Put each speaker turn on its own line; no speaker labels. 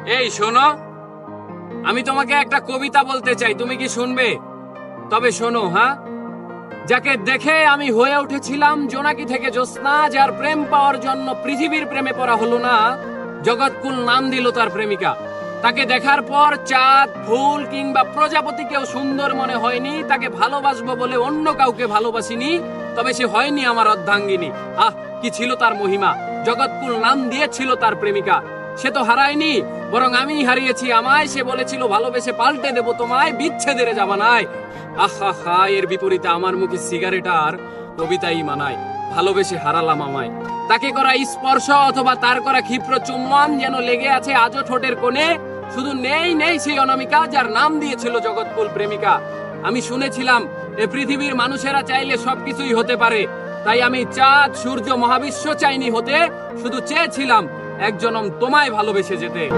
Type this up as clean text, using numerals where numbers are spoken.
এই শোনো, আমি তোমাকে একটা কবিতা বলতে চাই, তুমি কি শুনবে? তবে শোনো, হ্যাঁ। যাকে দেখে আমি হয়ে উঠেছিলাম জোনাকি থেকে জ্যোৎস্না, যার প্রেম পাওয়ার জন্য পৃথিবীর প্রেমে পড়া হলো না, জগৎকুল নাম দিল তার প্রেমিকা। তাকে দেখার পর চাঁদ, ফুল কিংবা প্রজাপতিকেও সুন্দর মনে হয়নি। তাকে ভালোবাসবো বলে অন্য কাউকে ভালোবাসিনি, তবে সে হয়নি আমার অর্ধাঙ্গিনী। আহ, কি ছিল তার মহিমা! জগৎকুল নাম দিয়েছিল তার প্রেমিকা। সে তো হারায়নি, বরং আমি হারিয়েছি আমায়। সে বলেছিল ভালোবেসে পাল্টে দেব তোমায়, বিচ্ছেদের জামানায়। আহা হা, এর বিপরীতে আমার মুখে সিগারেট আর কবিতাই মানায়। ভালোবেসে হারালাম আমায়। তাকে করা স্পর্শ অথবা তার করা ক্ষিপ্র চুম্বন যেন লেগে আছে আজও ঠোঁটের কোণে। শুধু নেই নেই সেই অনামিকা, যার নাম দিয়েছিল জগৎকুল প্রেমিকা। আমি শুনেছিলাম এ পৃথিবীর মানুষেরা চাইলে সবকিছুই হতে পারে, তাই আমি চাঁদ, সূর্য, মহাবিশ্ব চাইনি হতে, শুধু চেয়েছিলাম এক জনম তোমায় ভালোবেসে যেতে।